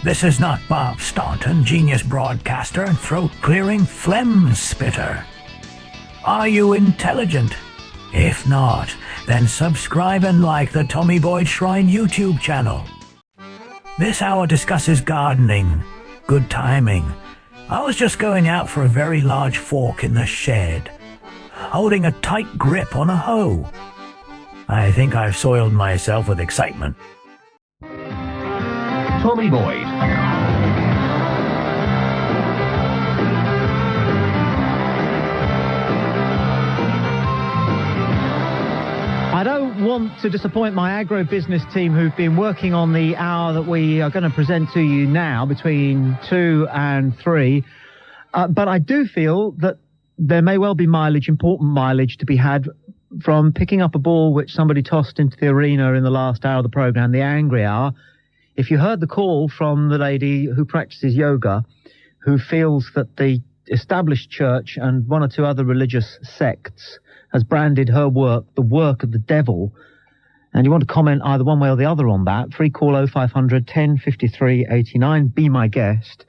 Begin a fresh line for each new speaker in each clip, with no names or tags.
This is not Bob Staunton, genius broadcaster and throat-clearing phlegm spitter. Are you intelligent? If not, then subscribe and like the Tommy Boyds Shrine YouTube channel. This hour discusses gardening. Good timing. I was just going out for a very large fork in the shed, holding a tight grip on a hoe. I think I've soiled myself with excitement.
Tommy Boyd.
I don't want to disappoint my agro-business team who've been working on the hour that we are going to present to you now between 2 and 3. But I do feel that there may well be mileage, important mileage, to be had from picking up a ball which somebody tossed into the arena in the last hour of the programme, the Angry Hour. If you heard the call from the lady who practices yoga, who feels that the established church and one or two other religious sects has branded her work the work of the devil, and you want to comment either one way or the other on that, free call 0500 1053 89, be my guest.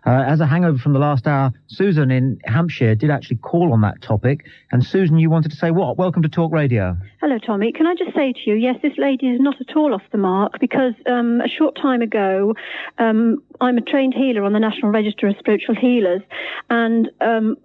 As a hangover from the last hour, Susan in Hampshire did actually call on that topic. And Susan, you wanted to say what? Welcome to Talk Radio.
Hello, Tommy. Can I just say to you, yes, this lady is not at all off the mark, because a short time ago, I'm a trained healer on the National Register of Spiritual Healers, and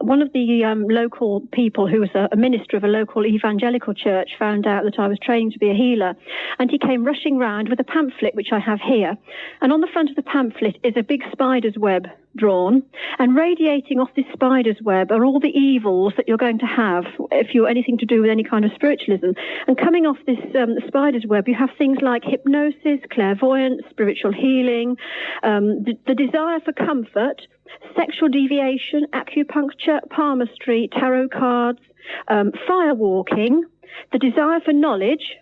one of the local people who was a minister of a local evangelical church found out that I was training to be a healer, and he came rushing round with a pamphlet, which I have here, and on the front of the pamphlet is a big spider's web drawn, and radiating off this spider's web are all the evils that you're going to have if you're anything to do with any kind of spiritualism. And coming off this spider's web, you have things like hypnosis, clairvoyance, spiritual healing, the desire for comfort, sexual deviation, acupuncture, palmistry, tarot cards, firewalking, the desire for knowledge,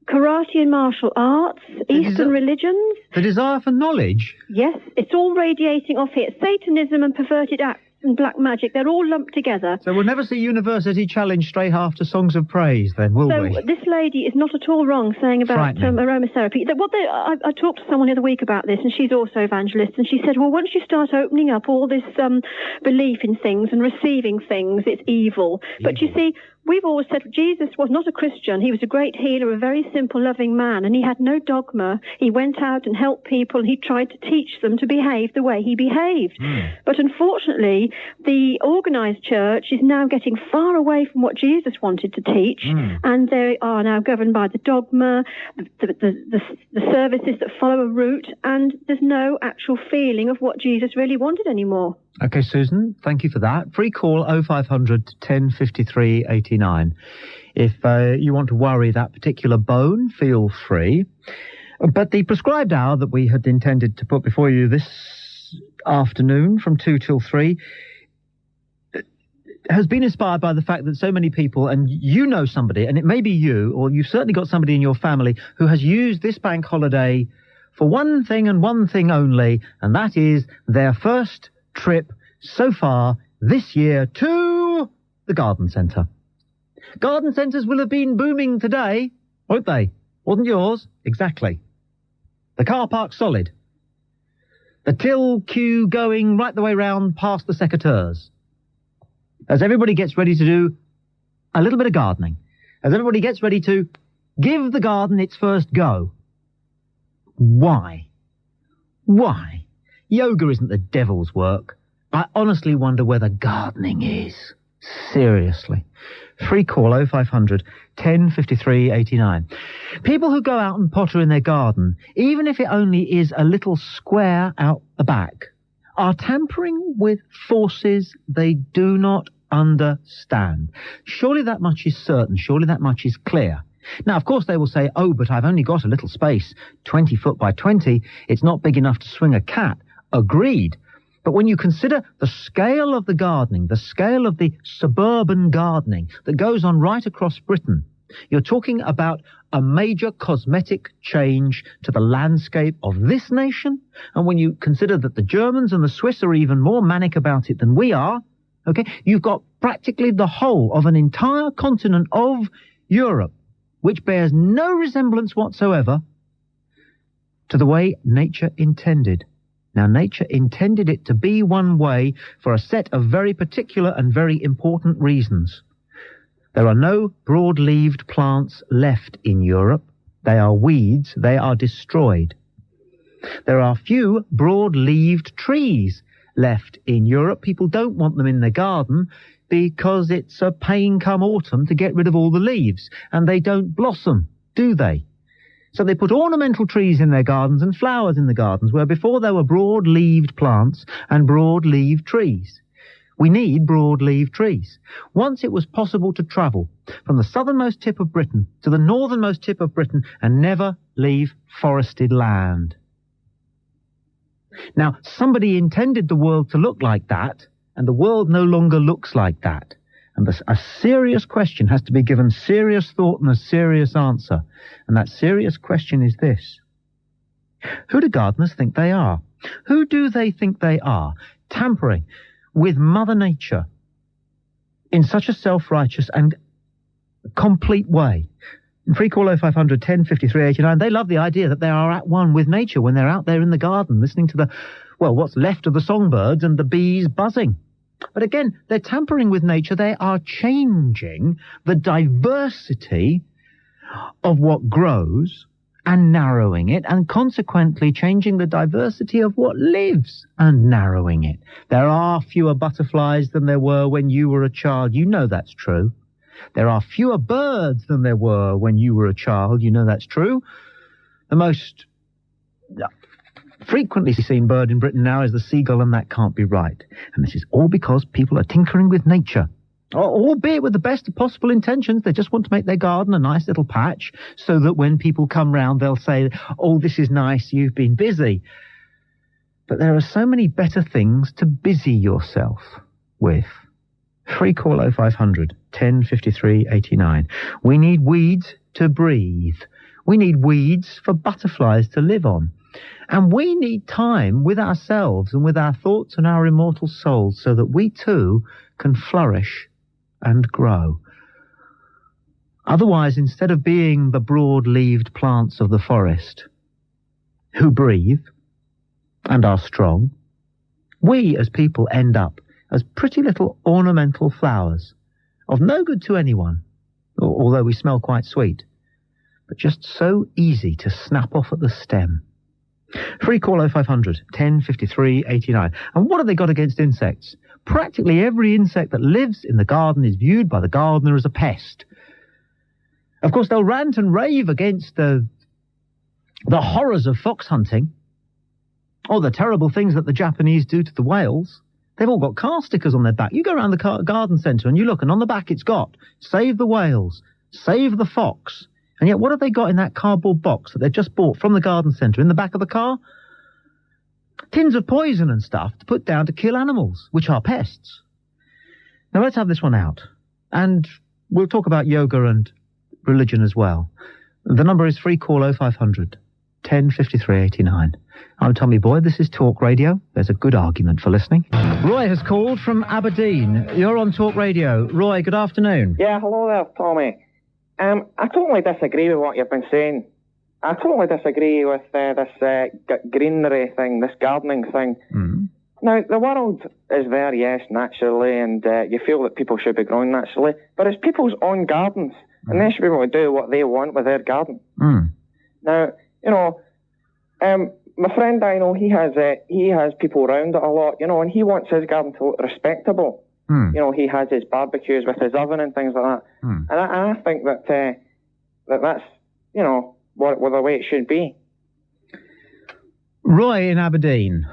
karate and martial arts, Eastern religions.
The desire for knowledge?
Yes, it's all radiating off here. Satanism and perverted acts and black magic, they're all lumped together.
So we'll never see University Challenge straight after Songs of Praise then, will we?
So this lady is not at all wrong saying about aromatherapy. I talked to someone the other week about this, and she's also evangelist, and she said, well, once you start opening up all this belief in things and receiving things, it's evil. But you see, we've always said Jesus was not a Christian. He was a great healer, a very simple, loving man, and he had no dogma. He went out and helped people. He tried to teach them to behave the way he behaved. But unfortunately, the organised church is now getting far away from what Jesus wanted to teach, and they are now governed by the dogma, the services that follow a route, and there's no actual feeling of what Jesus really wanted anymore.
OK, Susan, thank you for that. Free call 0500 1053 89. If you want to worry that particular bone, feel free. But the prescribed hour that we had intended to put before you this afternoon from 2 till 3 has been inspired by the fact that so many people, and you know somebody, and it may be you, or you've certainly got somebody in your family who has used this bank holiday for one thing and one thing only, and that is their first trip so far this year to the garden centre. Garden centres will have been booming today, won't they? Wasn't yours? Exactly. The car park solid. The till queue going right the way round past the secateurs. As everybody gets ready to do a little bit of gardening. As everybody gets ready to give the garden its first go. Why? Why? Yoga isn't the devil's work. I honestly wonder whether gardening is. Seriously. Free call 0500 1053 89. People who go out and potter in their garden, even if it only is a little square out the back, are tampering with forces they do not understand. Surely that much is certain. Surely that much is clear. Now, of course, they will say, oh, but I've only got a little space, 20 foot by 20. It's not big enough to swing a cat. Agreed. But when you consider the scale of the gardening, the scale of the suburban gardening that goes on right across Britain, you're talking about a major cosmetic change to the landscape of this nation. And when you consider that the Germans and the Swiss are even more manic about it than we are, okay, you've got practically the whole of an entire continent of Europe, which bears no resemblance whatsoever to the way nature intended. Now, nature intended it to be one way for a set of very particular and very important reasons. There are no broad-leaved plants left in Europe. They are weeds. They are destroyed. There are few broad-leaved trees left in Europe. People don't want them in their garden because it's a pain come autumn to get rid of all the leaves, and they don't blossom, do they? So they put ornamental trees in their gardens and flowers in the gardens, where before there were broad-leaved plants and broad-leaved trees. We need broad-leaved trees. Once it was possible to travel from the southernmost tip of Britain to the northernmost tip of Britain and never leave forested land. Now, somebody intended the world to look like that, and the world no longer looks like that. And a serious question has to be given serious thought and a serious answer. And that serious question is this. Who do gardeners think they are? Who do they think they are, tampering with Mother Nature in such a self-righteous and complete way? Free call 0500 10 53 89. They love the idea that they are at one with nature when they're out there in the garden listening to what's left of the songbirds and the bees buzzing. But again, they're tampering with nature. They are changing the diversity of what grows and narrowing it, and consequently changing the diversity of what lives and narrowing it. There are fewer butterflies than there were when you were a child. You know that's true. There are fewer birds than there were when you were a child. You know that's true. The most frequently seen bird in Britain now is the seagull, and that can't be right. And this is all because people are tinkering with nature. Albeit with the best of possible intentions. They just want to make their garden a nice little patch so that when people come round, they'll say, oh, this is nice, you've been busy. But there are so many better things to busy yourself with. Free call 0500 10 53 89. We need weeds to breathe. We need weeds for butterflies to live on. And we need time with ourselves and with our thoughts and our immortal souls so that we too can flourish and grow. Otherwise, instead of being the broad-leaved plants of the forest who breathe and are strong, we as people end up as pretty little ornamental flowers of no good to anyone, although we smell quite sweet, but just so easy to snap off at the stem. Free call 0500 10 53 89. And what have they got against insects? Practically every insect that lives in the garden is viewed by the gardener as a pest. Of course, they'll rant and rave against the horrors of fox hunting, or the terrible things that the Japanese do to the whales. They've all got car stickers on their back. You go around the garden centre and you look, and on the back it's got, save the whales, save the fox. And yet what have they got in that cardboard box that they've just bought from the garden centre in the back of the car? Tins of poison and stuff to put down to kill animals, which are pests. Now let's have this one out. And we'll talk about yoga and religion as well. The number is free call 0500 10 53 89. I'm Tommy Boyd. This is Talk Radio. There's a good argument for listening. Roy has called from Aberdeen. You're on Talk Radio. Roy, good afternoon.
Yeah, hello there, Tommy. I totally disagree with what you've been saying. I totally disagree with this greenery thing, this gardening thing. Mm. Now, the world is there, yes, naturally, and you feel that people should be growing naturally, but it's people's own gardens, and they should be able to do what they want with their garden. Mm. Now, you know, my friend I know, he has people around it a lot, you know, and he wants his garden to look respectable. You know, he has his barbecues with his oven and things like that. And I think that that's, you know, what the way it should be.
Roy in Aberdeen.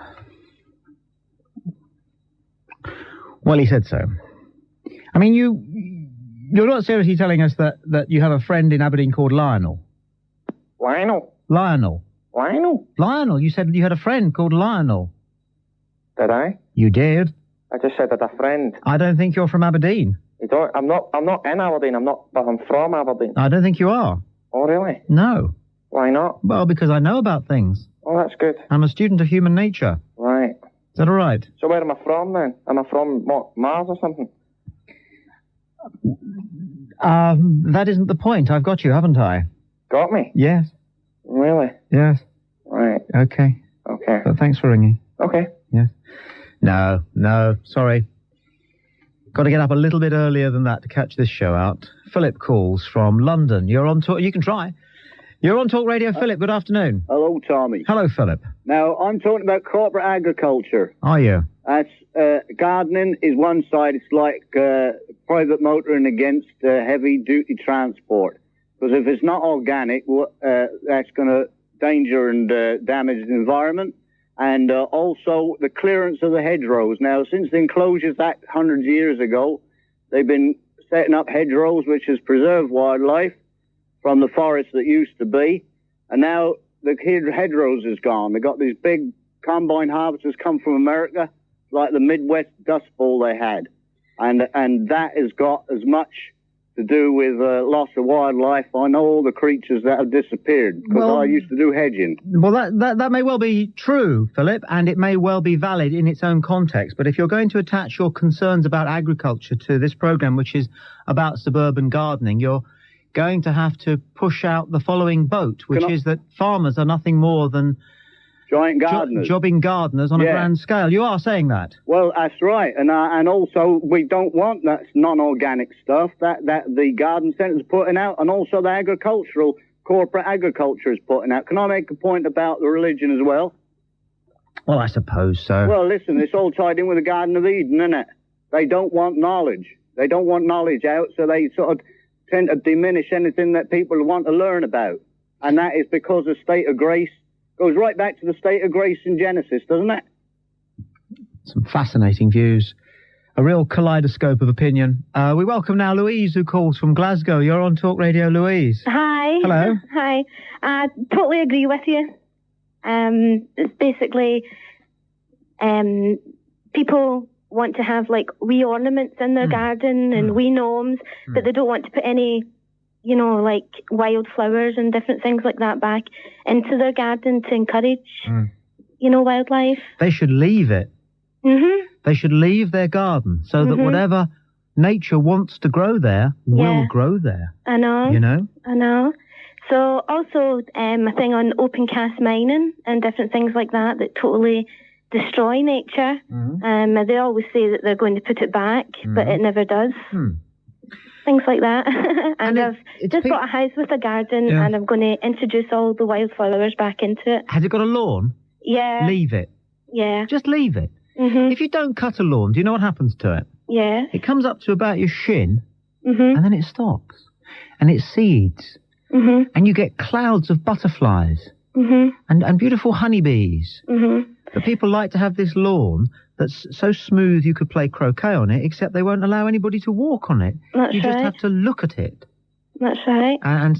Well, he said so. I mean, you're not seriously telling us that you have a friend in Aberdeen called Lionel?
Lionel?
Lionel.
Lionel?
Lionel. You said you had a friend called Lionel.
Did I?
You did.
I just said that a friend.
I don't think you're from Aberdeen.
You don't? I'm not in Aberdeen. But I'm from Aberdeen.
I don't think you are.
Oh, really?
No.
Why not?
Well, because I know about things.
Oh, that's good.
I'm a student of human nature.
Right.
Is that all right?
So where am I from then? Am I from, what, Mars or something?
That isn't the point. I've got you, haven't I?
Got me?
Yes.
Really?
Yes.
Right.
Okay.
Okay.
But thanks for ringing.
Okay.
Yes. No, sorry. Got to get up a little bit earlier than that to catch this show out. Philip calls from London. You're on Talk. You can try. You're on Talk Radio. Philip, good afternoon.
Hello, Tommy.
Hello, Philip.
Now, I'm talking about corporate agriculture.
Are you?
That's gardening is one side. It's like private motoring against heavy-duty transport. Because if it's not organic, that's going to danger and damage the environment. And also the clearance of the hedgerows. Now, since the Enclosures Act hundreds of years ago, they've been setting up hedgerows, which has preserved wildlife from the forests that used to be. And now the hedgerows is gone. They've got these big combine harvesters come from America, like the Midwest Dust Bowl they had. And that has got as much to do with loss of wildlife on all the creatures that have disappeared, because I used to do hedging.
Well, that may well be true, Philip, and it may well be valid in its own context, but if you're going to attach your concerns about agriculture to this programme, which is about suburban gardening, you're going to have to push out the following boat, which is that farmers are nothing more than
giant gardeners.
Jobbing gardeners on a grand scale. You are saying that?
Well, that's right. And also, we don't want that non-organic stuff that the garden centres are putting out, and also the corporate agriculture is putting out. Can I make a point about the religion as well?
Well, I suppose so.
Well, listen, it's all tied in with the Garden of Eden, isn't it? They don't want knowledge. They don't want knowledge out, so they sort of tend to diminish anything that people want to learn about. And that is because the state of grace goes right back to the state of grace in Genesis, doesn't it?
Some fascinating views. A real kaleidoscope of opinion. We welcome now Louise, who calls from Glasgow. You're on Talk Radio, Louise.
Hi.
Hello.
Hi. I totally agree with you. It's basically people want to have like wee ornaments in their garden and wee gnomes, but they don't want to put any, like wildflowers and different things like that back into their garden to encourage, wildlife.
They should leave it.
Mm-hmm.
They should leave their garden so that whatever nature wants to grow there will grow there.
I know. I know. So also a thing on open cast mining and different things like that totally destroy nature. They always say that they're going to put it back, but it never does. Things like that. and I've just got a house with a garden, and I'm going to introduce all the wildflowers back into it.
Has it got a lawn?
Yeah.
Leave it.
Yeah.
Just leave it. If you don't cut a lawn, do you know what happens to it?
Yeah.
It comes up to about your shin, and then it stops. And it seeds. And you get clouds of butterflies and beautiful honeybees. But people like to have this lawn that's so smooth you could play croquet on it, except they won't allow anybody to walk on it.
That's
you just
right.
have to look at it.
That's right.
And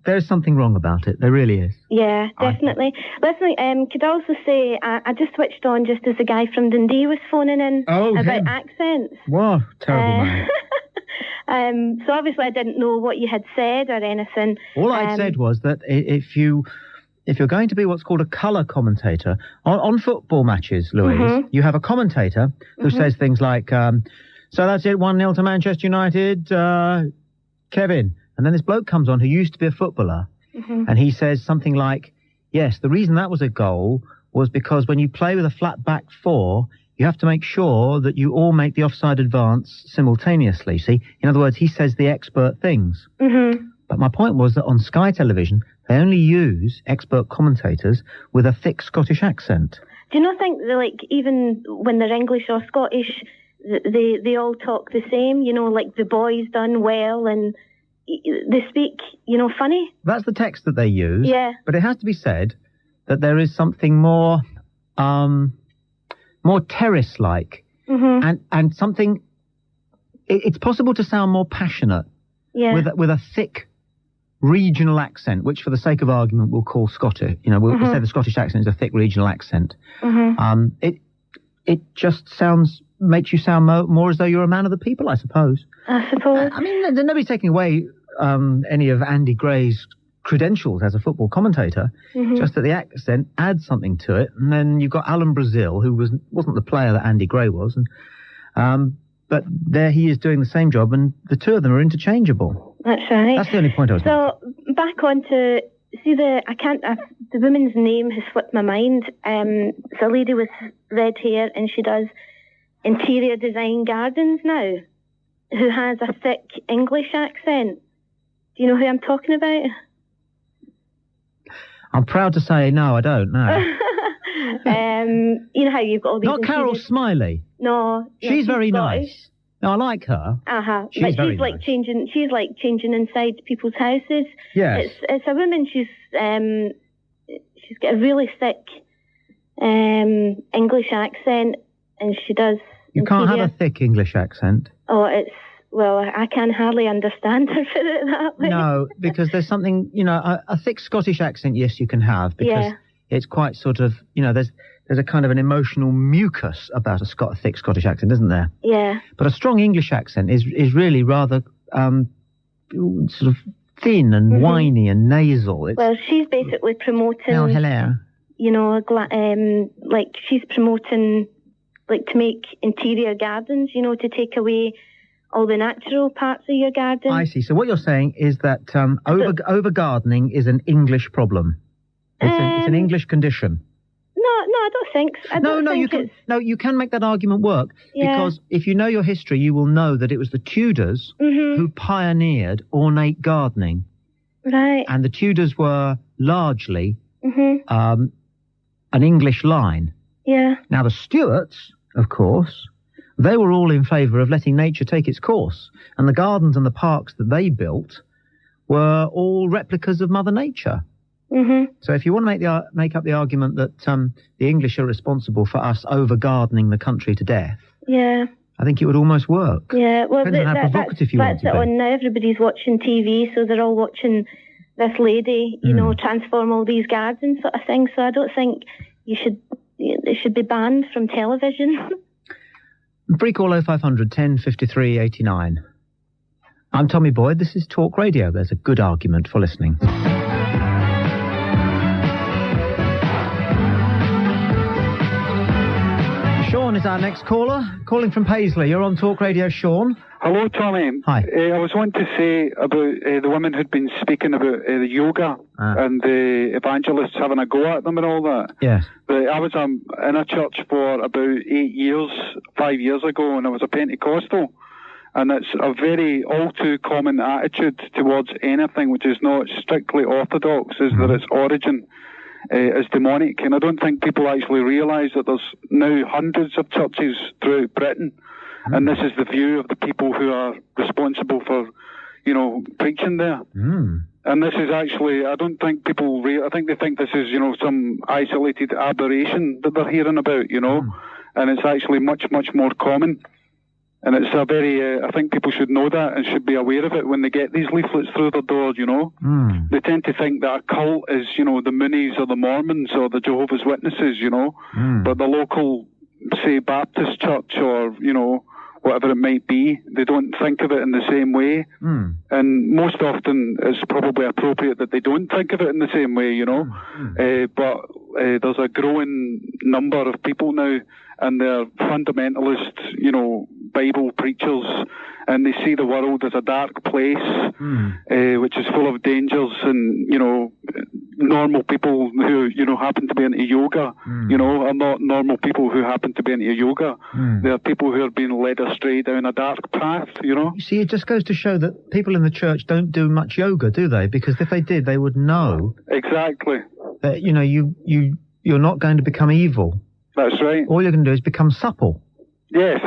there's something wrong about it. There really is.
Yeah, definitely. Listen, could I also say, I just switched on just as the guy from Dundee was phoning in about accents.
What? Terrible man.
So obviously I didn't know what you had said or anything.
All I said was that if you're going to be what's called a colour commentator on football matches, Louise, you have a commentator who says things like, so that's it, 1-0 to Manchester United, Kevin. And then this bloke comes on who used to be a footballer, and he says something like, yes, the reason that was a goal was because when you play with a flat back four, you have to make sure that you all make the offside advance simultaneously. See, in other words, he says the expert things. But my point was that on Sky Television, they only use expert commentators with a thick Scottish accent.
Do you not think that, even when they're English or Scottish, they all talk the same? Like the boys done well, and they speak, funny.
That's the text that they use.
Yeah.
But it has to be said that there is something more terrace-like, and something. It's possible to sound more passionate with a thick regional accent, which, for the sake of argument, we'll call Scottish. We'll say the Scottish accent is a thick regional accent. It just makes you sound more as though you're a man of the people, I suppose.
I suppose.
I mean, nobody's taking away any of Andy Gray's credentials as a football commentator, just that the accent adds something to it. And then you've got Alan Brazil, who wasn't the player that Andy Gray was, but there he is doing the same job, and the two of them are interchangeable.
That's right.
That's the only point I was making.
So back on to the woman's name has slipped my mind. It's a lady with red hair, and she does interior design gardens now, who has a thick English accent. Do you know who I'm talking about?
I'm proud to say no, I don't know.
You know how you've got all these...
Not Carol Smiley.
No.
She's very nice. No, I like her.
She's like nice. She's like changing inside people's houses.
Yes.
It's a woman. She's got a really thick English accent, and she does.
You can't have a thick English accent.
Oh, I can hardly understand her for it that way.
No, because there's something, a thick Scottish accent. Yes, you can have because it's quite sort of, there's a kind of an emotional mucus about a thick Scottish accent, isn't there?
Yeah.
But a strong English accent is really rather sort of thin and whiny and nasal.
Well, she's basically promoting...
Oh, hello.
Like she's promoting, like, to make interior gardens, to take away all the natural parts of your garden.
I see. So what you're saying is that over gardening is an English problem. It's an English condition.
No, I don't think so.
You can make that argument work because if you know your history, you will know that it was the Tudors who pioneered ornate gardening.
Right.
And the Tudors were largely an English line.
Yeah.
Now the Stuarts, of course, they were all in favour of letting nature take its course, and the gardens and the parks that they built were all replicas of Mother Nature. So if you want to make up the argument that the English are responsible for us over gardening the country to death, I think it would almost work.
Yeah, well,
depending on how provocative you want to be.
That's it on now. Everybody's watching TV, so they're all watching this lady, transform all these gardens sort of thing. So I don't think it should be banned from television.
Free call 0500 10 53 89. I'm Tommy Boyd. This is Talk Radio. There's a good argument for listening. Sean is our next caller, calling from Paisley. You're on Talk Radio, Sean.
Hello, Tommy.
Hi.
I was wanting to say about the women who'd been speaking about the yoga and the evangelists having a go at them and all that.
Yes.
But I was in a church for about 5 years ago, and I was a Pentecostal. And it's a very all too common attitude towards anything which is not strictly orthodox, is that its origin is demonic. And I don't think people actually realise that there's now hundreds of churches throughout Britain. And this is the view of the people who are responsible for, preaching there. And this is actually, I don't think people I think they think this is, some isolated aberration that they're hearing about, and it's actually much, much more common. And it's a very, I think people should know that and should be aware of it when they get these leaflets through their door, They tend to think that a cult is, the Moonies or the Mormons or the Jehovah's Witnesses, But the local, say, Baptist church or, whatever it might be, they don't think of it in the same way. And most often it's probably appropriate that they don't think of it in the same way, But there's a growing number of people now, and they're fundamentalist, Bible preachers, and they see the world as a dark place, which is full of dangers, and, normal people who, happen to be into yoga, are not normal people who happen to be into yoga. They're people who are being led astray down a dark path, You
see, it just goes to show that people in the church don't do much yoga, do they? Because if they did, they would know.
Exactly.
That, you're not going to become evil.
That's right.
All you're going to do is become supple.
Yes,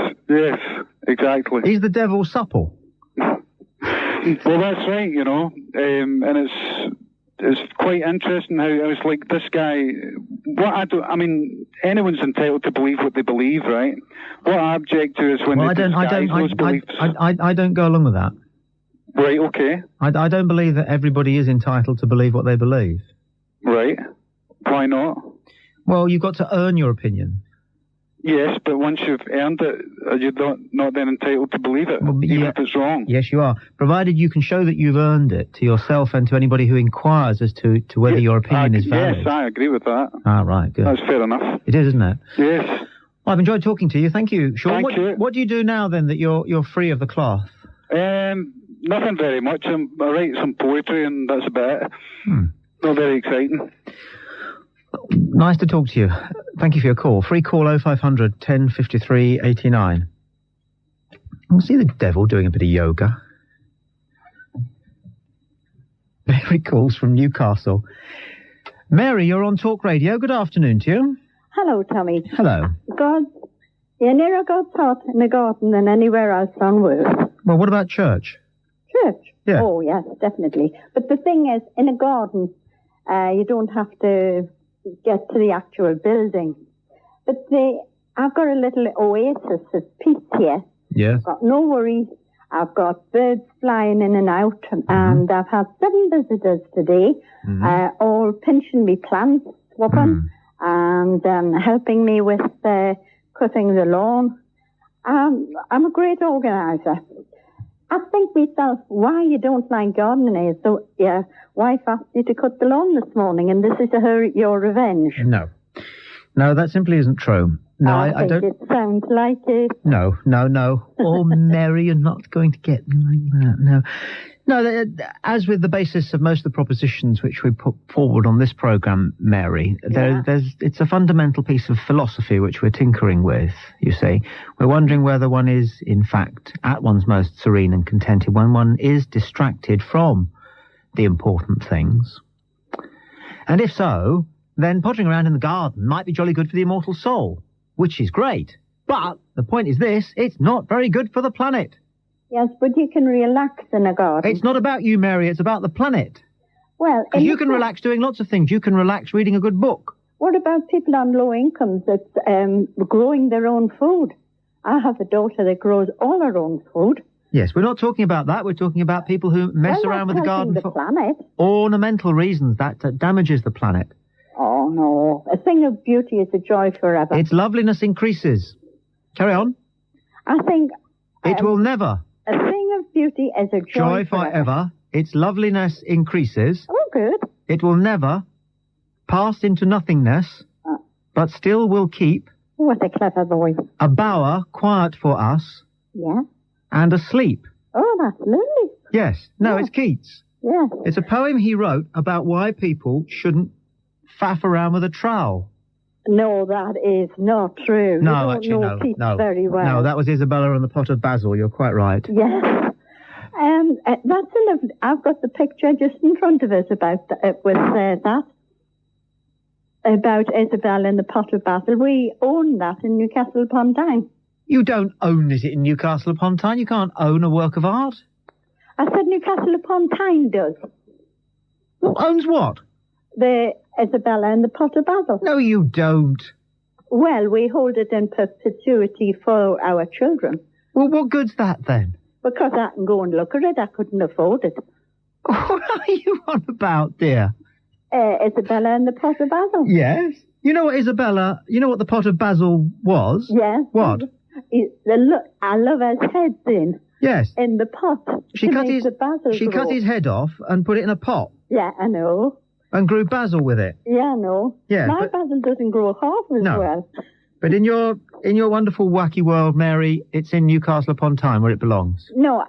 exactly.
Is the devil supple?
Well, that's right, and it's quite interesting how I was like, this guy, anyone's entitled to believe what they believe, right? What I object to is when they disguise those beliefs.
I don't go along with that.
Right, okay.
I don't believe that everybody is entitled to believe what they believe.
Right. Why not?
Well, you've got to earn your opinion.
Yes, but once you've earned it, you're not then entitled to believe it, even if it's wrong.
Yes, you are, provided you can show that you've earned it to yourself and to anybody who inquires as to whether your opinion is valid.
Yes, I agree with that.
Ah, right, good.
That's fair enough.
It is, isn't it?
Yes.
Well, I've enjoyed talking to you. Thank you, Sean.
Thank you.
What do you do now, then, that you're free of the cloth?
Nothing very much. I write some poetry, and that's about it. Not very exciting.
Nice to talk to you. Thank you for your call. Free call 0500 1053 89. I see the devil doing a bit of yoga. Mary calls from Newcastle. Mary, you're on Talk Radio. Good afternoon to you.
Hello, Tommy.
Hello.
You're nearer God's heart in the garden than anywhere else on earth.
Well, what about church?
Church?
Yeah.
Oh, yes, definitely. But the thing is, in a garden, you don't have to get to the actual building. But I've got a little oasis of peace here.
Yeah.
I've got no worries. I've got birds flying in and out, and I've had 7 visitors today, all pinching me plants, swapping, and helping me with cutting the lawn. I'm a great organiser. I think myself, why you don't like gardening is so your wife asked you to cut the lawn this morning, and this is your revenge.
No, that simply isn't true. No, I don't.
It sounds like it.
No. Oh, Mary, you're not going to get me like that. No. As with the basis of most of the propositions which we put forward on this programme, Mary, it's a fundamental piece of philosophy which we're tinkering with, you see. We're wondering whether one is, in fact, at one's most serene and contented when one is distracted from the important things. And if so, then pottering around in the garden might be jolly good for the immortal soul, which is great. But the point is this, it's not very good for the planet.
Yes, but you can relax in a garden.
It's not about you, Mary, it's about the planet.
Well,
you can relax doing lots of things. You can relax reading a good book.
What about people on low incomes that's growing their own food? I have a daughter that grows all her own food.
Yes, we're not talking about that. We're talking about people who mess around with the garden
for planet.
Ornamental reasons. That damages the planet.
Oh, no. A thing of beauty is a joy forever.
Its loveliness increases. Carry on.
I think...
it will never...
A thing of beauty is a joy
forever. Its loveliness increases.
Oh, good.
It will never pass into nothingness, but still will keep...
What a clever boy.
A bower quiet for us.
Yeah.
And asleep.
Oh, that's lovely.
Yes. No, it's Keats.
Yes.
It's a poem he wrote about why people shouldn't faff around with a trowel.
No, that is not true.
No,
you don't know Keats very well.
No, that was Isabella and the Pot of Basil. You're quite right.
Yes. That's a lovely... I've got the picture just in front of us about that. About Isabella and the Pot of Basil. We own that in Newcastle upon Tyne.
You don't own it in Newcastle upon Tyne. You can't own a work of art.
I said Newcastle upon Tyne does.
Well, owns what?
The Isabella and the Pot of Basil.
No, you don't.
Well, we hold it in perpetuity for our children.
Well, what good's that then?
Because I can go and look at it. I couldn't afford it.
What are you on about, dear?
Isabella and the Pot of Basil.
Yes. You know what the Pot of Basil was?
Yes.
What?
I love his head in.
Yes.
In the pot.
She cut his head off and put it in a pot.
Yeah, I know.
And grew basil with it.
Yeah, I know.
Yeah,
my basil doesn't grow half as well.
But in your wonderful wacky world, Mary, it's in Newcastle upon Tyne where it belongs.
No,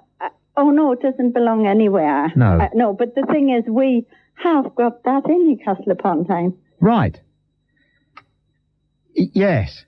it doesn't belong anywhere.
No.
No, but the thing is, we have got that in Newcastle upon Tyne.
Right. Yes.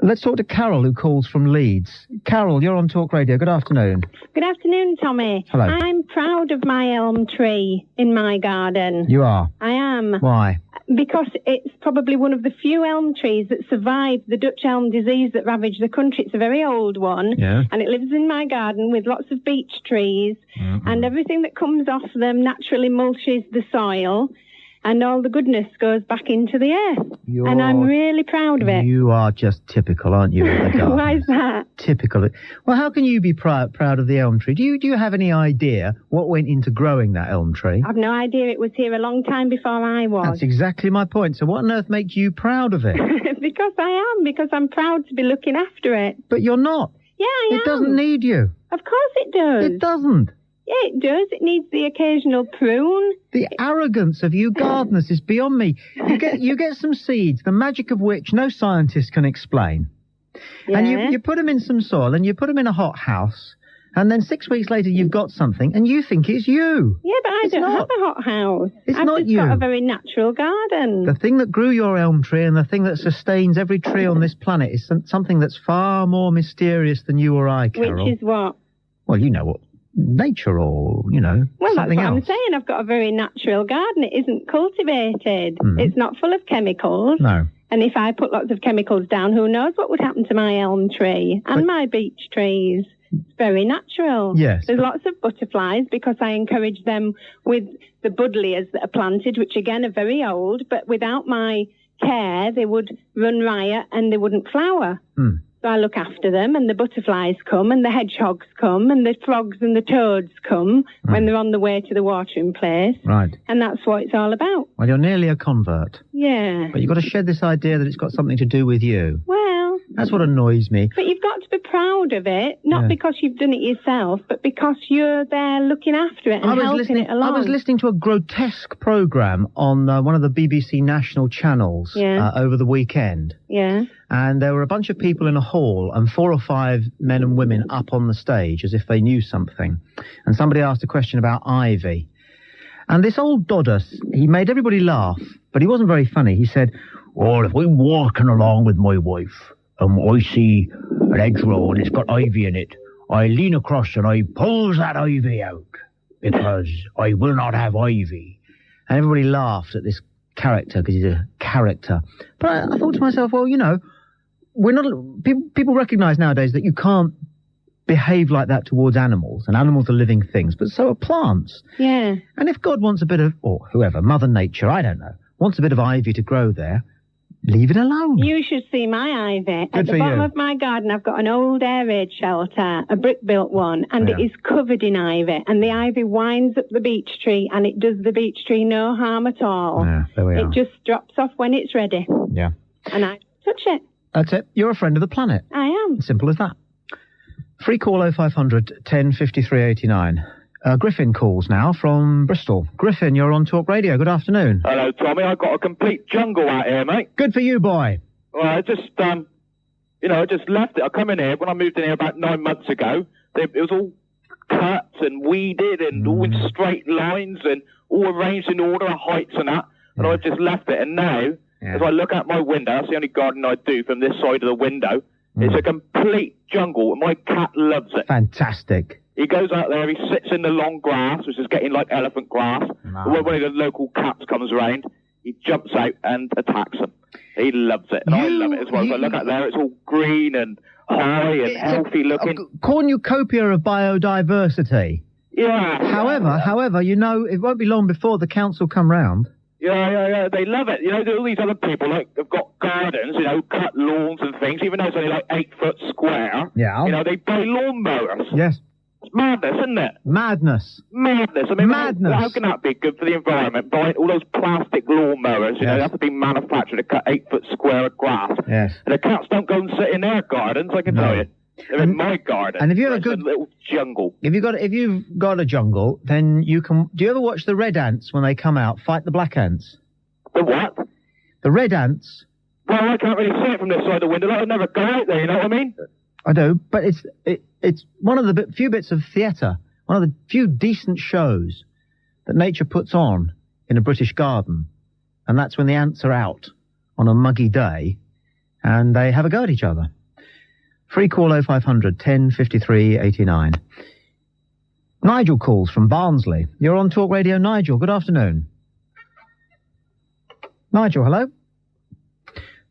Let's talk to Carol, who calls from Leeds. Carol, you're on Talk Radio. Good afternoon.
Good afternoon, Tommy.
Hello.
I'm proud of my elm tree in my garden.
You are?
I am.
Why?
Because it's probably one of the few elm trees that survived the Dutch elm disease that ravaged the country. It's a very old one.
Yeah.
And it lives in my garden with lots of beech trees. Mm-hmm. And everything that comes off them naturally mulches the soil. And all the goodness goes back into the earth. And I'm really proud of it.
You are just typical, aren't you?
Why is that?
Typical. Well, how can you be proud of the elm tree? Do you have any idea what went into growing that elm tree?
I've no idea. It was here a long time before I was.
That's exactly my point. So what on earth makes you proud of it?
Because I am. Because I'm proud to be looking after it.
But you're not.
Yeah, I am.
It doesn't need you.
Of course it does.
It doesn't.
Yeah, it does. It needs the occasional prune.
The arrogance of you gardeners is beyond me. You get some seeds, the magic of which no scientist can explain. Yeah. And you put them in some soil and you put them in a hot house And then 6 weeks later, you've got something, and you think it's you.
Yeah, but I don't have a hot house.
I've
just got a very natural garden.
The thing that grew your elm tree and the thing that sustains every tree on this planet is something that's far more mysterious than you or I, Carol.
Which is what?
Well, you know what. Nature or,
well,
something
that's what
else.
I'm saying. I've got a very natural garden. It isn't cultivated. It's not full of chemicals.
No.
And if I put lots of chemicals down, who knows what would happen to my elm tree and my beech trees. It's very natural.
Yes.
There's lots of butterflies because I encourage them with the buddleias that are planted, which again are very old, but without my care, they would run riot and they wouldn't flower. So I look after them, and the butterflies come, and the hedgehogs come, and the frogs and the toads come when they're on the way to the watering place.
Right.
And that's what it's all about.
Well, you're nearly a convert.
Yeah.
But you've got to shed this idea that it's got something to do with you.
Well.
That's what annoys me.
But you've got to be proud of it, not because you've done it yourself, but because you're there looking after it and helping it along.
I was listening to a grotesque programme on one of the BBC national channels over the weekend.
Yeah.
And there were a bunch of people in a hall and 4 or 5 men and women up on the stage as if they knew something. And somebody asked a question about ivy. And this old dodder, he made everybody laugh, but he wasn't very funny. He said, well, if I'm walking along with my wife and I see an hedgerow and it's got ivy in it, I lean across and I pulls that ivy out because I will not have ivy. And everybody laughed at this character because he's a character. But I thought to myself, well, we're not. People recognise nowadays that you can't behave like that towards animals, and animals are living things, but so are plants.
Yeah.
And if God wants a bit of, or whoever, Mother Nature, I don't know, wants a bit of ivy to grow there, leave it alone.
You should see my ivy.
Good
At the
for
bottom
you.
of my garden, I've got an old air raid shelter, a brick-built one, and it is covered in ivy. And the ivy winds up the beech tree, and it does the beech tree no harm at all.
Yeah, there we are.
It just drops off when it's ready.
Yeah.
And I touch it.
That's it. You're a friend of the planet.
I am.
Simple as that. Free call 0500 1053 89. Griffin calls now from Bristol. Griffin, you're on Talk Radio. Good afternoon.
Hello, Tommy. I've got a complete jungle out here, mate.
Good for you, boy.
Well, I just left it. I come in here, when I moved in here about 9 months ago, it was all cut and weeded and all in straight lines and all arranged in order of heights and that. And I just left it. And now, as I look out my window, that's the only garden I do from this side of the window, it's a complete jungle. And my cat loves it.
Fantastic.
He goes out there, he sits in the long grass, which is getting like elephant grass. When one of the local cats comes around, he jumps out and attacks them. He loves it, and I love it as well. So I look out there, it's all green and high and healthy looking.
A cornucopia of biodiversity.
Yeah.
However, it won't be long before the council come round.
Yeah, they love it. All these other people, have got gardens, cut lawns and things, even though it's only 8 foot square.
Yeah.
They buy lawn mowers.
Yes.
It's madness, isn't it?
Madness.
I mean,
madness.
How can that be good for the environment? Buying all those plastic lawn mowers, they have to be manufactured to cut 8 foot square of grass.
Yes.
And the cats don't go and sit in their gardens, I can tell you. They're in my garden.
And if you have
a good little jungle.
If you've got a jungle, then you can. Do you ever watch the red ants when they come out fight the black ants?
The what?
The red ants.
Well, I can't really see it from this side of the window. I'd never go out there. You know what I mean?
I do, but it's one of the few bits of theatre, one of the few decent shows that nature puts on in a British garden, and that's when the ants are out on a muggy day, and they have a go at each other. Free call 0500 1053 89. Nigel calls from Barnsley. You're on Talk Radio, Nigel. Good afternoon. Nigel, hello.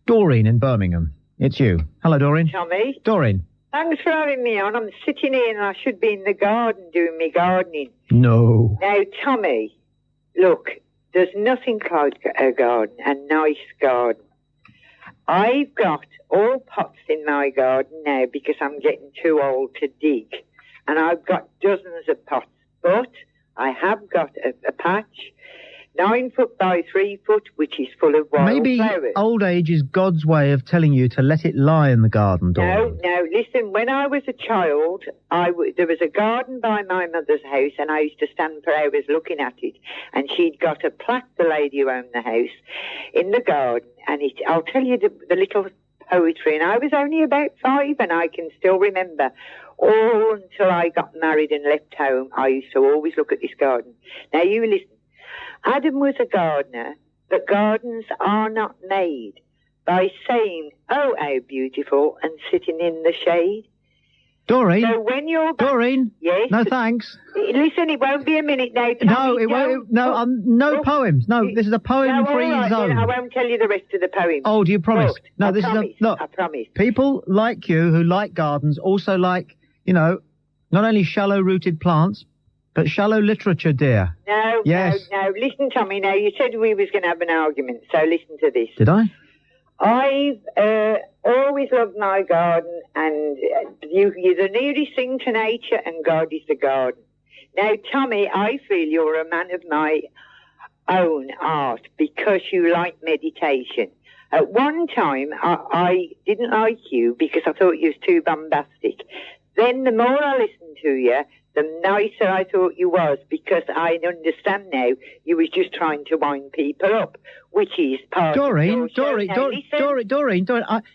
Doreen in Birmingham. It's you. Hello, Doreen.
Tommy.
Doreen.
Thanks for having me on. I'm sitting here and I should be in the garden doing my gardening.
No.
Now, Tommy, look, there's nothing like a garden, a nice garden. I've got all pots in my garden now because I'm getting too old to dig. And I've got dozens of pots. But I have got a patch, 9 foot by 3 foot, which is full of wild flowers.
Maybe old age is God's way of telling you to let it lie in the garden, Doreen.
No, listen, when I was a child, there was a garden by my mother's house, and I used to stand for hours looking at it, and she'd got a plaque, the lady who owned the house, in the garden, and I'll tell you the little poetry, and I was only about 5, and I can still remember all until I got married and left home. I used to always look at this garden. Now, you listen. Adam was a gardener, but gardens are not made by saying, oh, how beautiful, and sitting in the shade.
Doreen?
So when you're...
Doreen?
Yes?
No, thanks.
Listen, it won't be a minute now.
No, it won't. No, no poems. No, this is a poem-free zone.
I won't tell you the rest of the poem.
Oh, do you promise?
Look,
No,
I
this
promise,
is a... Look,
I promise.
people like you who like gardens also like, you know, not only shallow-rooted plants, but shallow literature, dear.
No,
yes.
no. Listen, Tommy, now, you said we was going to have an argument, so listen to this.
Did I?
I've always loved my garden, and you're the nearest thing to nature, and God is the garden. Now, Tommy, I feel you're a man of my own art because you like meditation. At one time, I didn't like you because I thought you was too bombastic. Then the more I listened to you, the nicer I thought you was, because I understand now you was just trying to wind people up, which is part of your show.
Doreen,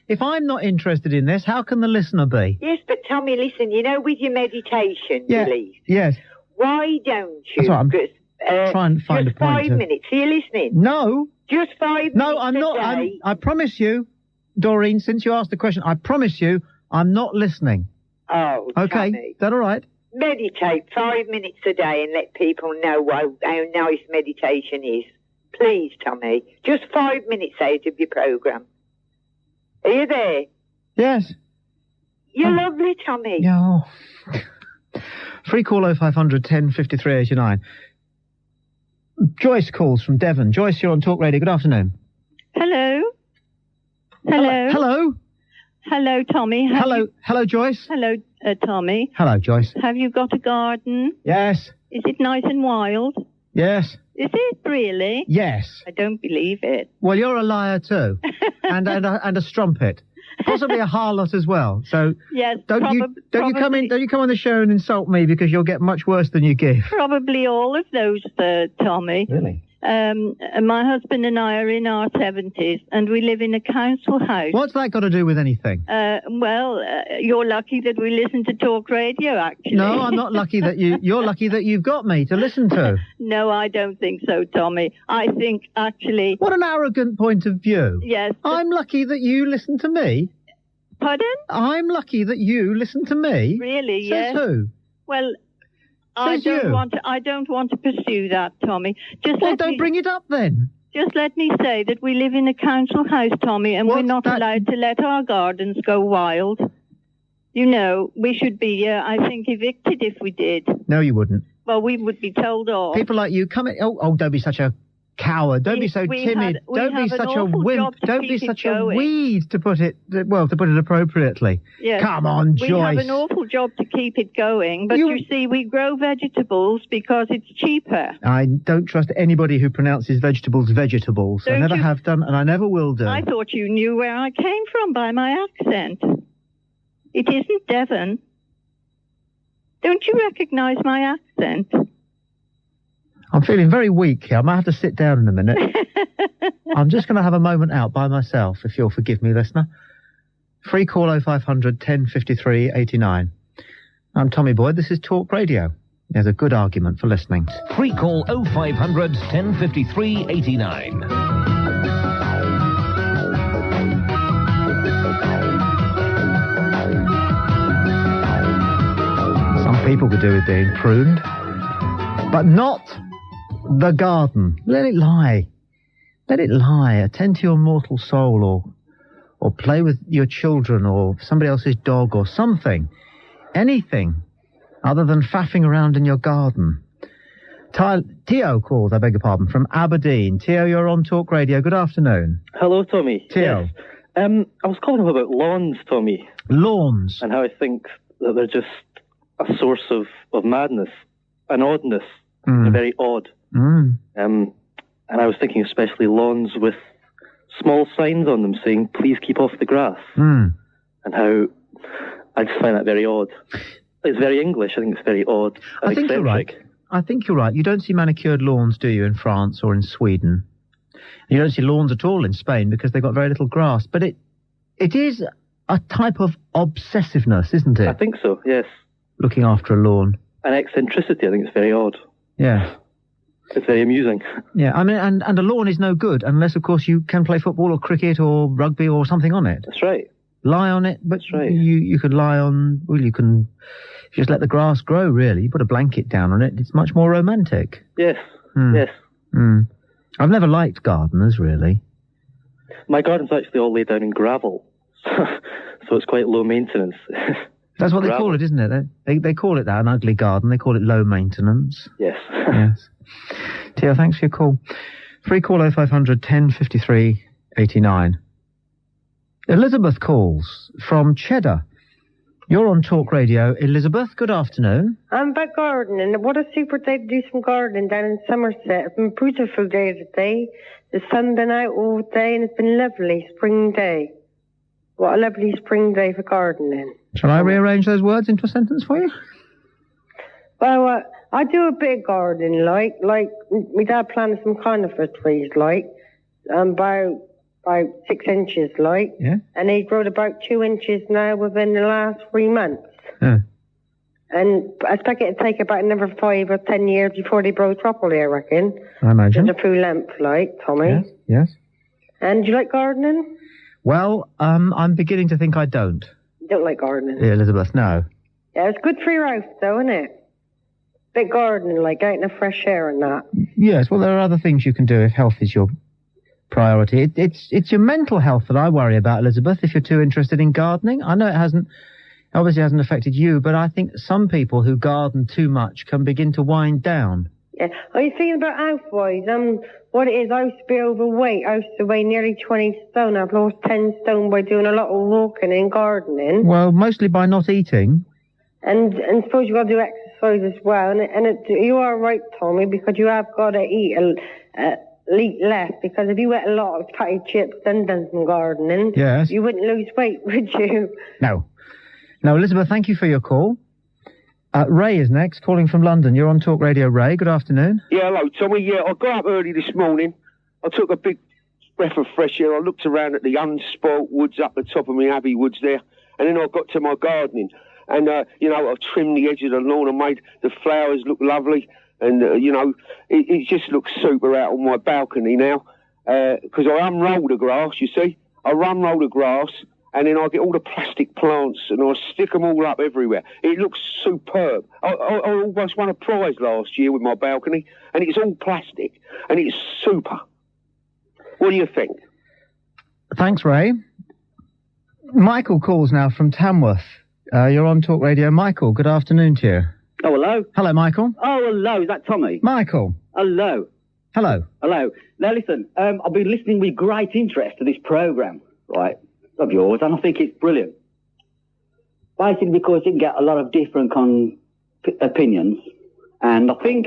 if I'm not interested in this, how can the listener be?
Yes, but Tommy, listen, you know, with your meditation belief,
yes.
Why don't you?
That's right, I'm trying to find a point.
Just 5 minutes. Are you listening?
No.
Just 5 minutes.
No, I'm not. I promise you, Doreen, since you asked the question, I promise you, I'm not listening.
Oh,
okay.
Tommy.
Is that all right?
Meditate 5 minutes a day and let people know how nice meditation is. Please, Tommy. Just 5 minutes out of your programme. Are you there?
Yes.
You're lovely, Tommy.
No. Free call 0500 10 53 89. Joyce calls from Devon. Joyce, you're on Talk Radio. Good afternoon.
Hello. Hello.
Hello.
Hello, Tommy.
Hello, Joyce.
Hello, Tommy.
Hello, Joyce.
Have you got a garden?
Yes.
Is it nice and wild?
Yes.
Is it really?
Yes.
I don't believe it.
Well, you're a liar too, and a strumpet, possibly a harlot as well. So
yes,
don't you come on the show and insult me, because you'll get much worse than you give.
Probably all of those, Tommy.
Really?
My husband and I are in our 70s, and we live in a council house.
What's that got to do with anything?
You're lucky that we listen to Talk Radio, actually.
No, I'm not lucky that you're lucky that you've got me to listen to.
No, I don't think so, Tommy. I think, actually...
What an arrogant point of view.
Yes.
I'm lucky that you listen to me.
Pardon?
I'm lucky that you listen to me.
Really,
Says
yes.
who?
Well... I don't want to pursue that, Tommy.
Don't bring it up then.
Just let me say that we live in a council house, Tommy, and we're not allowed to let our gardens go wild. You know, we should be, I think, evicted if we did.
No, you wouldn't.
Well, we would be told off.
People like you come in. Oh, don't be such a coward. Don't be so timid. Don't be such a wimp. Don't be such a weed, to put it appropriately.
Yes.
Come on, Joyce.
We have an awful job to keep it going, but you see, we grow vegetables because it's cheaper.
I don't trust anybody who pronounces vegetables. I never have done, and I never will do.
I thought you knew where I came from by my accent. It isn't Devon. Don't you recognise my accent?
I'm feeling very weak here. I might have to sit down in a minute. I'm just going to have a moment out by myself, if you'll forgive me, listener. Free call 0500 10 53 89. I'm Tommy Boyd. This is Talk Radio. There's a good argument for listening.
Free call 0500 10 53 89.
Some people could do with being pruned, but not the garden. Let it lie. Let it lie. Attend to your mortal soul, or play with your children, or somebody else's dog, or something. Anything other than faffing around in your garden. Tio calls, I beg your pardon, from Aberdeen. Tio, you're on Talk Radio. Good afternoon.
Hello, Tommy.
Tio.
Yes. I was calling about lawns, Tommy.
Lawns?
And how I think that they're just a source of madness and oddness. They're very odd. And I was thinking especially lawns with small signs on them saying, please keep off the grass. And how I just find that very odd. It's very English. I think it's very odd.
I think you're right. I think you're right. You don't see manicured lawns, do you, in France or in Sweden? You don't see lawns at all in Spain because they've got very little grass. But It is a type of obsessiveness, isn't it?
I think so, yes.
Looking after a lawn.
An eccentricity, I think it's very odd.
Yeah.
It's very amusing.
Yeah, I mean, and a lawn is no good unless, of course, you can play football or cricket or rugby or something on it.
That's right.
Lie on it, but
That's right.
you could lie on, well, you can just let the grass grow, really. You put a blanket down on it, it's much more romantic.
Yes, yes.
I've never liked gardeners, really.
My garden's actually all laid down in gravel, so it's quite low maintenance.
That's what they call it, isn't it? They call it that, an ugly garden. They call it low maintenance.
Yes.
Yes. Tia, thanks for your call. Free call 0500 1053 89. Elizabeth calls from Cheddar. You're on Talk Radio. Elizabeth, good afternoon.
I'm back gardening. What a super day to do some gardening down in Somerset. It's been a beautiful day today. The sun's been out all day and it's been lovely spring day. What a lovely spring day for gardening.
Shall I rearrange those words into a sentence for you?
Well, I do a bit of gardening, like my dad planted some conifer trees, about 6 inches,
Yeah.
and they growed about 2 inches now within the last 3 months.
Yeah.
And I expect it to take about another 5 or 10 years before they grow properly, I reckon.
I imagine.
There's a full length, Tommy.
Yes, yes.
And do you like gardening?
Well, I'm beginning to think I don't.
You don't like gardening?
Yeah, Elizabeth, no.
Yeah, it's good for your house, though, isn't it? Bit gardening, out in the fresh air and that.
Yes, well, there are other things you can do if health is your priority. It's your mental health that I worry about, Elizabeth, if you're too interested in gardening. I know it obviously hasn't affected you, but I think some people who garden too much can begin to wind down.
Yeah. Are you thinking about health-wise? What it is, I used to be overweight. I used to weigh nearly 20 stone. I've lost 10 stone by doing a lot of walking and gardening.
Well, mostly by not eating.
And suppose you've got to do exercise as well. And you are right, Tommy, because you have got to eat less, because if you ate a lot of fatty chips and done some gardening,
yes,
you wouldn't lose weight, would you?
No. No, Elizabeth, thank you for your call. Ray is next, calling from London. You're on Talk Radio, Ray. Good afternoon.
Yeah, hello, Tommy. Yeah, I got up early this morning. I took a big breath of fresh air. I looked around at the unspoilt woods up the top of my Abbey Woods there, and then I got to my gardening. And, I trimmed the edge of the lawn and made the flowers look lovely. And, it just looks super out on my balcony now. Because I unroll the grass, you see. I unroll the grass, and then I get all the plastic plants, and I stick them all up everywhere. It looks superb. I almost won a prize last year with my balcony, and it's all plastic, and it's super. What do you think?
Thanks, Ray. Michael calls now from Tamworth. You're on Talk Radio. Michael, good afternoon to you.
Oh, hello.
Hello, Michael.
Oh, hello. Is that Tommy?
Michael.
Hello.
Hello.
Hello. Now, listen, I've been listening with great interest to this programme, right, of yours, and I think it's brilliant. Basically because you can get a lot of different opinions, and I think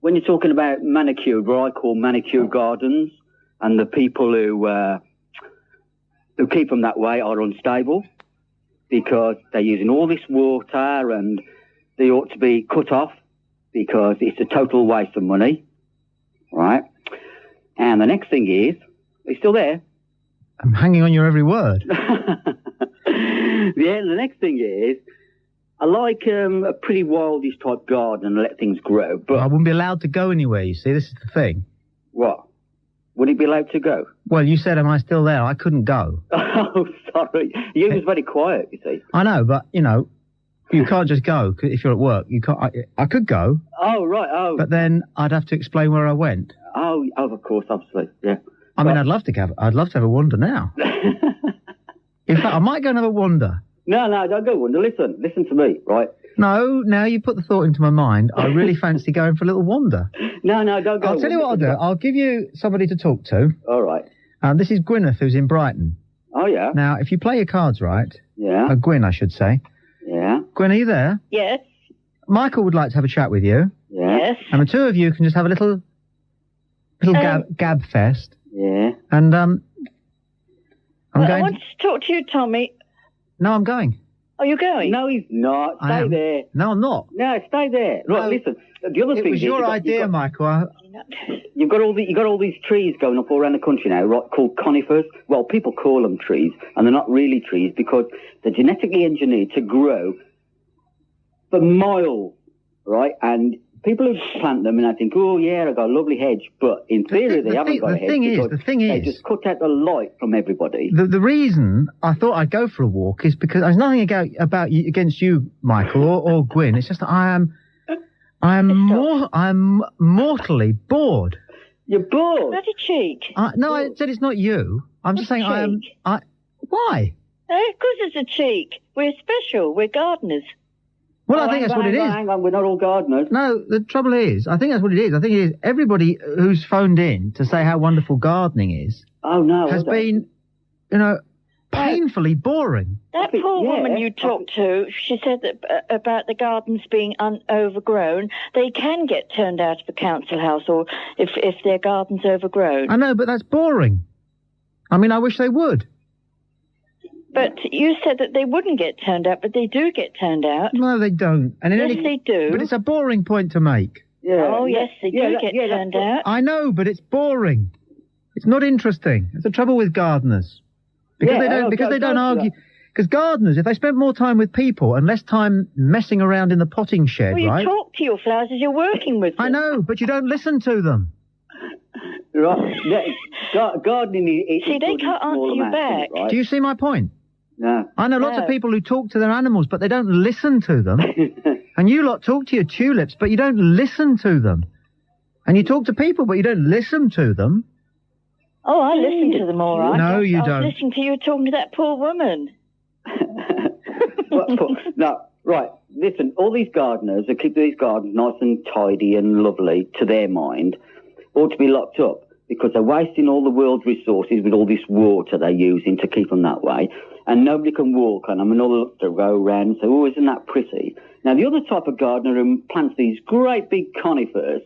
when you're talking about manicured, what I call manicured gardens, and the people who keep them that way are unstable, because they're using all this water and they ought to be cut off because it's a total waste of money, right? And the next thing is, are you still there?
I'm hanging on your every word.
Yeah, the next thing is, I like a pretty wildish type garden and let things grow, but...
I wouldn't be allowed to go anywhere, you see, this is the thing.
What? Would he be allowed to go?
Well, you said, am I still there? I couldn't go.
Oh, sorry. You was very quiet, you see.
I know, but, you can't just go if you're at work. You can't. I could go.
Oh, right, oh.
But then I'd have to explain where I went.
Oh, of course, obviously, yeah.
I mean, I'd love to have a wander now. In fact, I might go and have a wander.
No, don't go wander. Listen to me, right?
No, now you put the thought into my mind. I really fancy going for a little wander.
No, don't go.
I'll tell you what I'll do. I'll give you somebody to talk to.
All right.
This is Gwyneth, who's in Brighton.
Oh, yeah?
Now, if you play your cards right...
Yeah?
Gwyn, I should say.
Yeah?
Gwyn, are you there?
Yes.
Michael would like to have a chat with you.
Yeah?
Yes.
And the two of you can just have a little gab fest.
Yeah?
And,
I want to talk to you, Tommy.
No, I'm going.
Are you going?
No, he's not. Stay there.
No, I'm not.
No, stay there. Right, listen. The other
It
thing
was
is
your idea, Michael.
You've got all these trees going up all around the country now, right? Called conifers. Well, people call them trees, and they're not really trees because they're genetically engineered to grow for miles, right? And people who plant them and I think, oh yeah, I've got a lovely hedge, but in theory they haven't got a hedge because they just cut out the light from everybody.
The reason I thought I'd go for a walk is because there's nothing against you, Michael, or Gwyn. It's just that I'm mortally bored.
You're bored?
Bloody cheek.
No, I said it's not you. I'm just saying why?
Because it's a cheek. We're special. We're gardeners.
Well, I think that's what it is.
Hang on, we're not all gardeners.
No, the trouble is, I think that's what it is. I think it is everybody who's phoned in to say how wonderful gardening is.
Oh, no.
Has been, painfully boring.
That poor woman you talked to, she said that about the gardens being overgrown. They can get turned out of a council house or if their garden's overgrown.
I know, but that's boring. I mean, I wish they would.
But you said that they wouldn't get turned out, but they do get turned out.
No, they don't. And
they do.
But it's a boring point to make.
Yeah.
Oh, yes, they do get turned out.
I know, but it's boring. It's not interesting. It's the trouble with gardeners. Because they don't argue. Because gardeners, if they spent more time with people and less time messing around in the potting shed,
well, you talk to your flowers as you're working with them.
I know, but you don't listen to them.
Right. Gardening is...
See, they can't answer you back.
Right?
Do you see my point?
No.
I know lots of people who talk to their animals, but they don't listen to them. And you lot talk to your tulips, but you don't listen to them. And you talk to people, but you don't listen to them.
Oh, I listen to them all right.
No, you
I
don't.
was listening to you talking to that poor woman.
No, right. Listen, all these gardeners who keep these gardens nice and tidy and lovely, to their mind, ought to be locked up because they're wasting all the world's resources with all this water they're using to keep them that way. And nobody can walk on them, and all they go around and say, oh, isn't that pretty? Now, the other type of gardener who plants these great big conifers...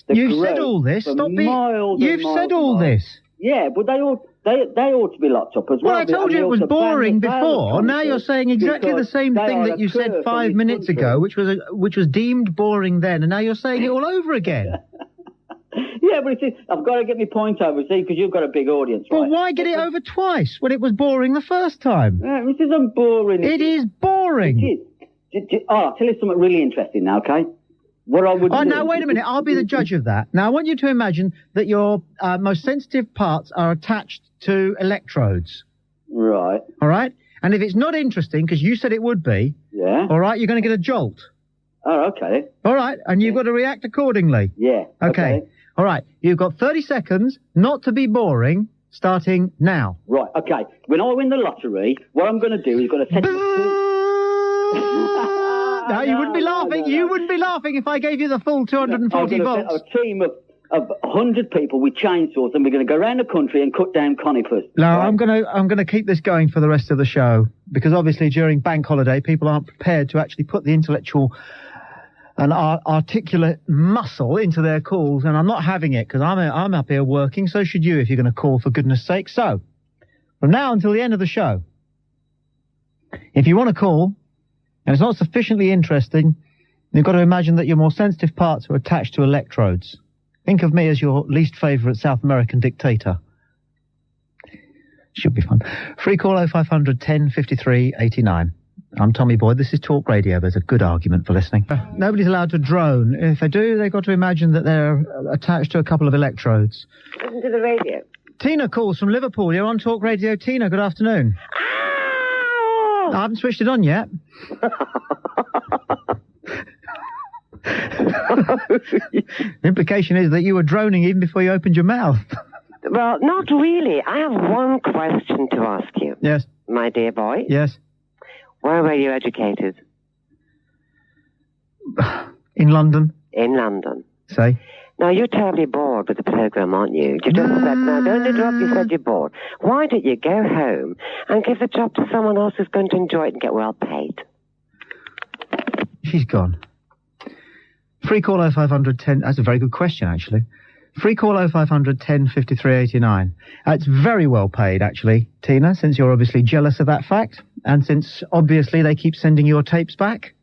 You've said all this. Stop being... You've said all this.
Yeah, but they ought to be locked up as well.
Well, I told you it was boring before. Now you're saying exactly the same thing that you said 5 minutes ago, which was deemed boring then, and now you're saying it all over again.
Yeah, but I've got to get my point over, see, because you've got a big audience, right?
Well, why get it over twice when it was boring the first time?
This isn't boring.
It is boring.
It is. I'll tell you something really interesting now, okay? What I would do...
now, wait a minute. I'll be the judge of that. Now, I want you to imagine that your most sensitive parts are attached to electrodes.
Right.
All right? And if it's not interesting, because you said it would be...
Yeah.
All right, you're going to get a jolt.
Oh, okay.
All right, and you've got to react accordingly.
Yeah.
Okay. All right, you've got 30 seconds not to be boring, starting now.
Right, okay. When I win the lottery, what I'm going to do is going to set...
No, you wouldn't be laughing. You wouldn't be laughing if I gave you the full 240 volts.
A team of 100 people with chainsaws, and we're going to go around the country and cut down conifers.
No,
right?
I'm going to keep this going for the rest of the show because obviously during bank holiday people aren't prepared to actually put the intellectual and articulate muscle into their calls, and I'm not having it because I'm up here working. So should you if you're going to call, for goodness sake. So from now until the end of the show, if you want to call and it's not sufficiently interesting, you've got to imagine that your more sensitive parts are attached to electrodes. Think of me as your least favourite South American dictator. Should be fun. Free call 0500 10 53 89. I'm Tommy Boyd. This is Talk Radio. There's a good argument for listening. Nobody's allowed to drone. If they do, they've got to imagine that they're attached to a couple of electrodes.
Listen to the radio.
Tina calls from Liverpool. You're on Talk Radio. Tina, good afternoon.
Ow!
I haven't switched it on yet. The implication is that you were droning even before you opened your mouth.
Well, not really. I have one question to ask you.
Yes.
My dear boy.
Yes.
Where were you educated?
In London.
In London.
Say.
Now, you're terribly bored with the programme, aren't you? You just said, no, don't interrupt, you said you're bored. Why don't you go home and give the job to someone else who's going to enjoy it and get well paid?
She's gone. Free call 0500 10... That's a very good question, actually. Free call 0500 10 53 89. It's very well paid, actually, Tina, since you're obviously jealous of that fact, and since, obviously, they keep sending your tapes back.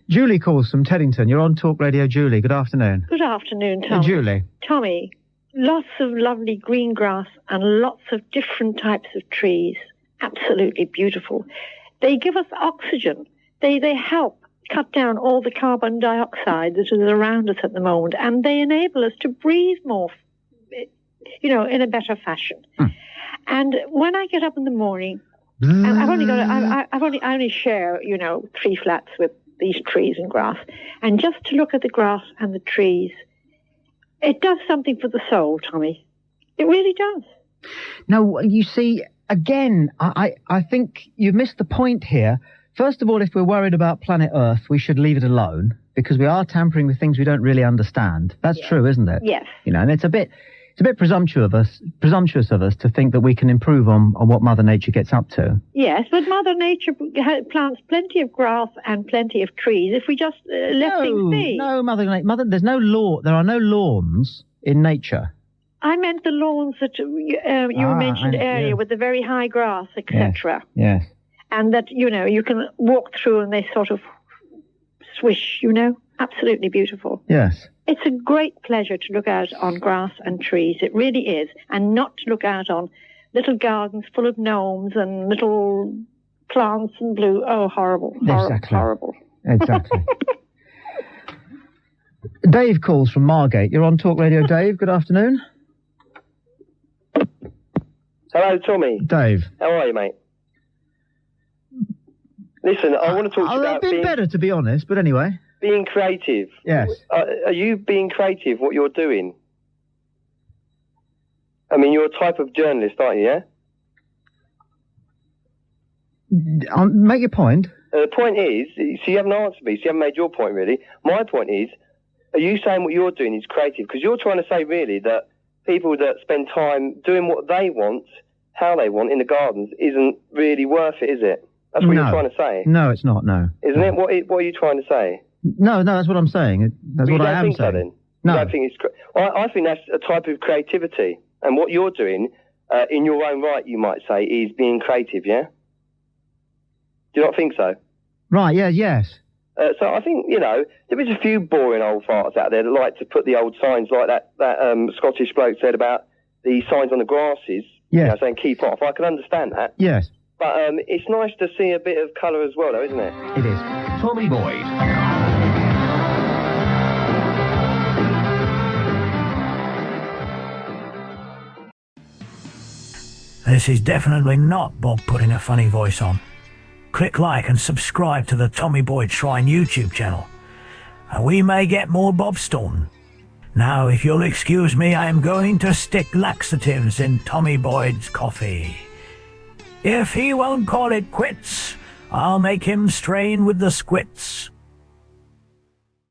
Julie calls from Teddington. You're on Talk Radio, Julie. Good afternoon.
Good afternoon, Tommy.
Julie.
Tommy, lots of lovely green grass and lots of different types of trees. Absolutely beautiful. They give us oxygen. They help cut down all the carbon dioxide that is around us at the moment, and they enable us to breathe more, in a better fashion. And when I get up in the morning, and I only share, 3 flats with these trees and grass, and just to look at the grass and the trees, it does something for the soul, Tommy. It really does.
Now, you see, again, I think you've missed the point here. First of all, if we're worried about planet Earth, we should leave it alone, because we are tampering with things we don't really understand. That's true, isn't it?
Yes.
And it's a bit presumptuous of us to think that we can improve on what Mother Nature gets up to.
Yes, but Mother Nature plants plenty of grass and plenty of trees if we just let things be.
No, there's no law. There are no lawns in nature.
I meant the lawns that you mentioned earlier with the very high grass, etc.
Yes.
And that, you can walk through and they sort of swish, Absolutely beautiful.
Yes.
It's a great pleasure to look out on grass and trees. It really is. And not to look out on little gardens full of gnomes and little plants and blue. Oh, horrible.
Exactly.
Horrible.
Exactly. Dave calls from Margate. You're on Talk Radio, Dave. Good afternoon.
Hello, Tommy.
Dave.
How are you, mate? Listen, I want to talk to you about
being better, to be honest, but anyway.
Being creative.
Yes.
Are you being creative, what you're doing? I mean, you're a type of journalist, aren't you, yeah?
Make your point.
The point is, so you haven't answered me, so you haven't made your point, really. My point is, are you saying what you're doing is creative? Because you're trying to say, really, that people that spend time doing what they want, how they want, in the gardens, isn't really worth it, is it? That's what you're trying to say.
No, it's not, no.
Isn't it? What are you trying to say?
No, that's what I'm saying. That's what I am saying.
So, then? No. I think I think that's a type of creativity. And what you're doing, in your own right, you might say, is being creative, yeah? Do you not think so?
Right, yeah, yes.
So I think, there is a few boring old farts out there that like to put the old signs like that Scottish bloke said about the signs on the grasses, saying keep off. I can understand that.
Yes.
But it's nice to see a bit of colour as well, though, isn't it?
It is.
Tommy Boyd.
This is definitely not Bob putting a funny voice on. Click like and subscribe to the Tommy Boyd Shrine YouTube channel, and we may get more Bob Staunton. Now, if you'll excuse me, I am going to stick laxatives in Tommy Boyd's coffee. If he won't call it quits, I'll make him strain with the squits.